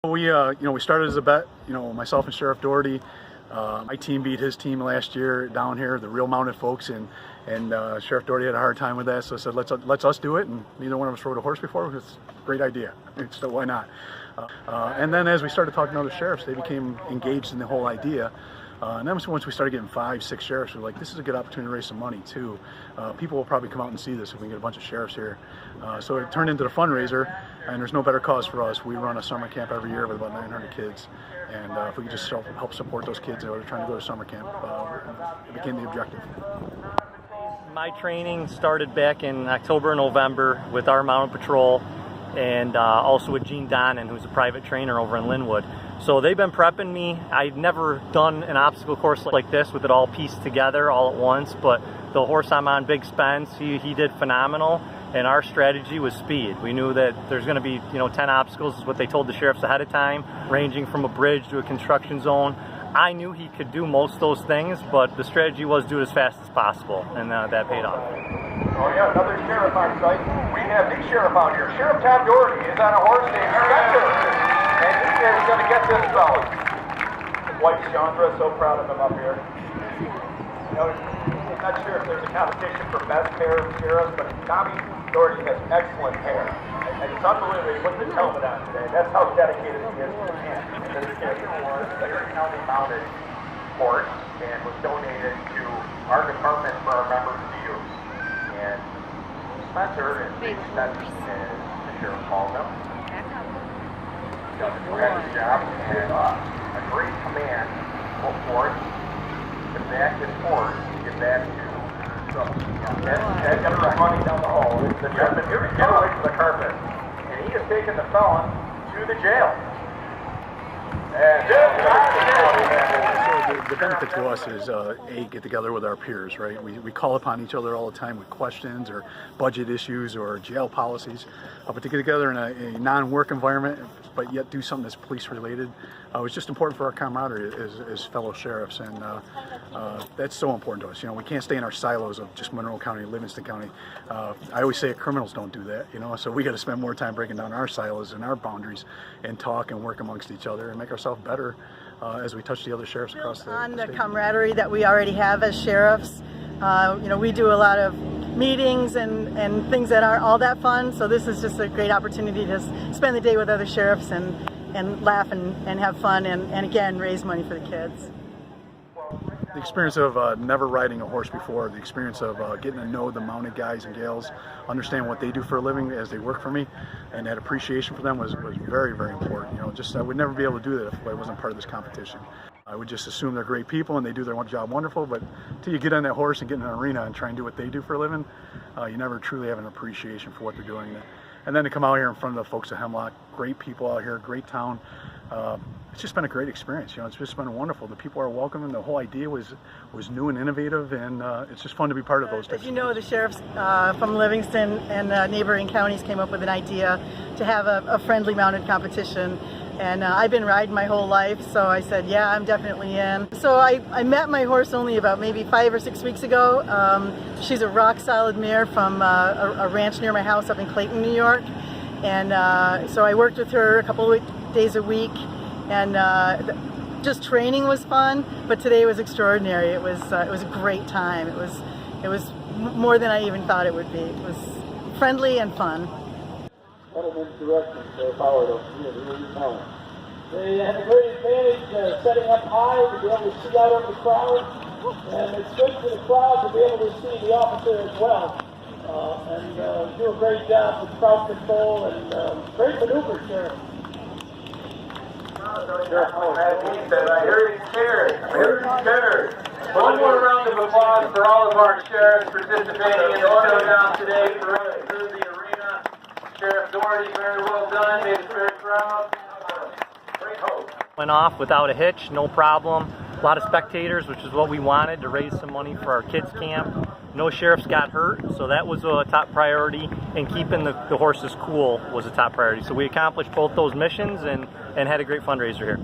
We started as a bet. Myself and Sheriff Doherty. My team beat his team last year down here, the real mounted folks, and Sheriff Doherty had a hard time with that, so I said, let's us do it. And neither one of us rode a horse before. It's a great idea, so why not? And then as we started talking to other sheriffs, they became engaged in the whole idea. And then once we started getting 5, 6 sheriffs, we were like, this is a good opportunity to raise some money too. People will probably come out and see this if we can get a bunch of sheriffs here. So it turned into the fundraiser, and there's no better cause for us. We run a summer camp every year with about 900 kids, and if we could just help support those kids that are trying to go to summer camp, it became the objective. My training started back in October, November with our mounted patrol, and also with Gene Donnan, who's a private trainer over in Linwood. So they've been prepping me. I'd never done an obstacle course like this with it all pieced together all at once, but the horse I'm on, Big Spence, he did phenomenal, and our strategy was speed. We knew that there's going to be 10 obstacles is what they told the sheriffs ahead of time, ranging from a bridge to a construction zone. I knew he could do most of those things, but the strategy was do it as fast as possible, and that paid off. Oh yeah, another sheriff on site. We have the sheriff out here. Sheriff Tom Doherty is on a horse named Spencer, and he is going to get this fella. His wife Chandra is so proud of him up here. I'm not sure if there's a competition for best hair of sheriffs, but Tommy Doherty has excellent hair. And it's unbelievable he put the helmet on today. That's how dedicated he is to the camp. This is a county mounted horse and was donated to our department for our members to use. And Spencer, and Big Spencer, as the sheriff calls him, does a tremendous job and a great command for it. Get back and forth, get back to that's running down the hall. The gentleman here to get away from the carpet. And he has taken the felon to the jail. And so the benefit to us is, get together with our peers, right? We call upon each other all the time with questions or budget issues or jail policies. But to get together in a non-work environment, but yet do something that's police related, was just important for our camaraderie as fellow sheriffs, and that's so important to us. We can't stay in our silos of just Monroe County, Livingston County. I always say criminals don't do that, so we got to spend more time breaking down our silos and our boundaries and talk and work amongst each other and make ourselves better as we touch the other sheriffs across the on the state. Camaraderie that we already have as sheriffs. We do a lot of meetings and things that aren't all that fun, so this is just a great opportunity to spend the day with other sheriffs and laugh and have fun and again raise money for the kids. The experience of never riding a horse before, the experience of getting to know the mounted guys and gals, understand what they do for a living as they work for me, and that appreciation for them was very, very important. I would never be able to do that if I wasn't part of this competition. I would just assume they're great people and they do their job wonderful, but until you get on that horse and get in an arena and try and do what they do for a living, you never truly have an appreciation for what they're doing. And then to come out here in front of the folks at Hemlock, great people out here, great town. It's just been a great experience. It's just been wonderful. The people are welcoming. The whole idea was new and innovative, and it's just fun to be part of those types As of the sheriffs from Livingston and neighboring counties came up with an idea to have a friendly mounted competition. And I've been riding my whole life, so I said, yeah, I'm definitely in. So I met my horse only about maybe 5 or 6 weeks ago. She's a rock-solid mare from a ranch near my house up in Clayton, New York. And so I worked with her a couple of days a week, and just training was fun, but today was extraordinary. It was a great time. It was more than I even thought it would be. It was friendly and fun. Gentlemen's directions they followed us here now. They have a great advantage setting up high to be able to see out over the crowd, and it's good for the crowd to be able to see the officer as well. And do a great job with crowd control and great maneuver, Sheriff. I heard he's scared. One more round of applause for all of our sheriffs participating in the showdown today through the arena. Sheriff Doherty, very well done, made us very proud. Great hope. Went off without a hitch, no problem. A lot of spectators, which is what we wanted to raise some money for our kids' camp. No sheriffs got hurt, so that was a top priority, and keeping the horses cool was a top priority. So we accomplished both those missions and had a great fundraiser here.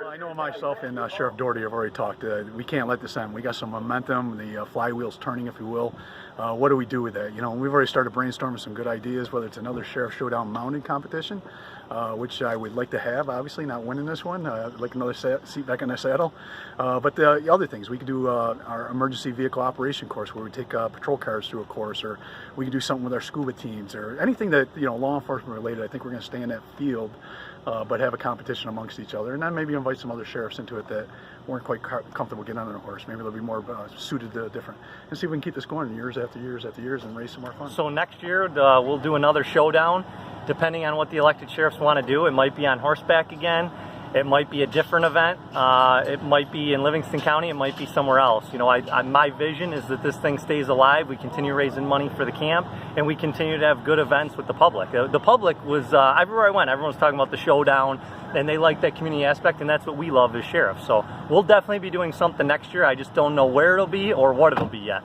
I know know, myself and Sheriff Doherty have already talked. We can't let this end. We got some momentum. The flywheel's turning, if you will. What do we do with that? You know, we've already started brainstorming some good ideas, whether it's another Sheriff Showdown mounted competition, which I would like to have, obviously, not winning this one, like another seat back in the saddle. But the other things, we could do our emergency vehicle operation course where we take patrol cars through a course, or we could do something with our scuba teams, or anything that, you know, law enforcement related. I think we're going to stay in that field, but have a competition amongst each other, and then maybe invite some other sheriffs into it that weren't quite comfortable getting on a horse. Maybe they'll be more suited to different, and see if we can keep this going years after years after years and raise some more fun. So next year we'll do another showdown, depending on what the elected sheriffs want to do. It might be on horseback again. It might be a different event. It might be in Livingston County. It might be somewhere else. You know, my vision is that this thing stays alive. We continue raising money for the camp, and we continue to have good events with the public. The public was, everywhere I went, everyone was talking about the showdown, and they like that community aspect, and that's what we love as sheriffs. So we'll definitely be doing something next year. I just don't know where it'll be or what it'll be yet.